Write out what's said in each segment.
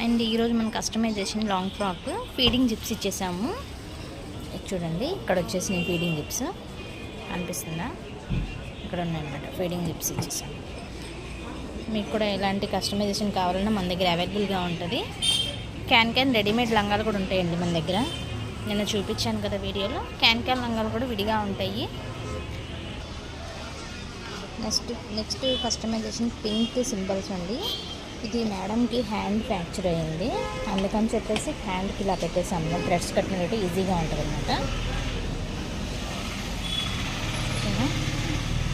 And ఈరోజు మనం customization long frock feeding zips ఇచ్చేసాము. చూడండి, ఇక్కడ వచ్చేసి ఫీడింగ్ జిప్స్ అనిపిస్తుందా, ఇక్కడ ఉన్నాయన్నమాట. ఫీడింగ్ జిప్స్ ఇచ్చేసాము. మీకు కూడా ఎలాంటి కస్టమైజేషన్ కావాలన్నా మన దగ్గర అవైలబుల్గా ఉంటుంది. క్యాన్ రెడీమేడ్ లంగాలు కూడా ఉంటాయండి మన దగ్గర. నేను చూపించాను కదా వీడియోలో. క్యాన్ లంగాలు కూడా విడిగా ఉంటాయి. నెక్స్ట్ కస్టమైజేషన్ పింక్ సింబల్స్ అండి. ఇది మేడంకి హ్యాండ్ ఫ్రాక్చర్ అయ్యింది, అందుకని చెప్పేసి హ్యాండ్కి ఇలా పెట్టేసాము. థ్రెడ్స్ కట్టినట్టు ఈజీగా ఉంటుంది అనమాట.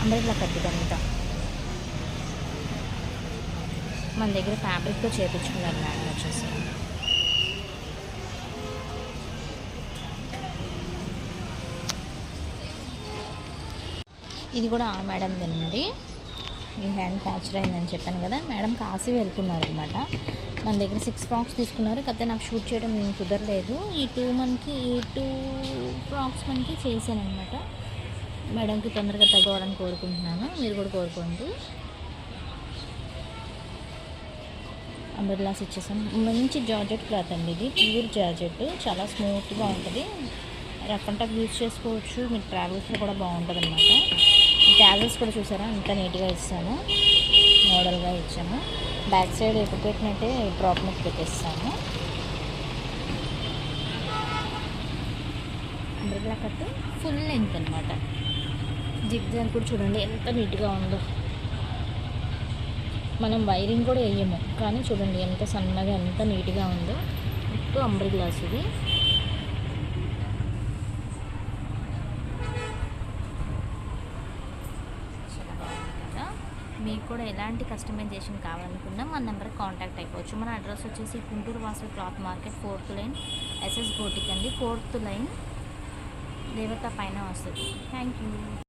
అంబ్రెల్లా కట్టిదంతా మన దగ్గర ఫ్యాబ్రిక్తో చేయించుకున్నారు మేడం వచ్చేసి. ఇది కూడా మేడం తినండి. ఈ హ్యాండ్ ఫ్రాక్చర్ అయిందని చెప్పాను కదా, మేడం కాశీ వెళ్తున్నారు అనమాట. మన దగ్గర 6 ఫ్రాక్స్ తీసుకున్నారు. కాకపోతే నాకు షూట్ చేయడం కుదరలేదు. ఈ 2 ఫ్రాక్స్ మనకి చేశాను అనమాట. మేడంకి తొందరగా తగ్గవాలని కోరుకుంటున్నాను, మీరు కూడా కోరుకోండి. అంబ్రెల్లాస్ ఇచ్చేసాను. మంచి జార్జెట్ క్లాత్ అండి, ఇది ప్యూర్ జార్జెట్, చాలా స్మూత్గా ఉంటుంది. రఫ్ అండ్ టఫ్ యూజ్ చేసుకోవచ్చు, మీరు ట్రావెల్స్లో కూడా బాగుంటుంది అనమాట. ట్యాజెస్ కూడా చూసారా, అంత నీట్గా ఇస్తాము, మోడల్గా ఇచ్చాము. బ్యాక్ సైడ్ ఎప్పుడు పెట్టినట్టే డ్రాప్ నెక్ పెట్టేస్తాము. అంబ్రెల్లా కట్ ఫుల్ లెంత్ అనమాట. జిగ్జాగ్ కూడా చూడండి ఎంత నీట్గా ఉందో. మనం వైరింగ్ కూడా వేయము, కానీ చూడండి ఎంత సన్నగా ఎంత నీట్గా ఉందో. ఇప్పుడు అంబ్రెల్లాస్ ఇది. మీకు కూడా ఎలాంటి కస్టమైజేషన్ కావాలనుకున్నా మన నెంబర్కి కాంటాక్ట్ అయిపోవచ్చు. మన అడ్రస్ వచ్చేసి Guntur Vasavi cloth market 4th line SS boutique అండి. 4th లైన్ దేవత పైన వస్తుంది. Thank you.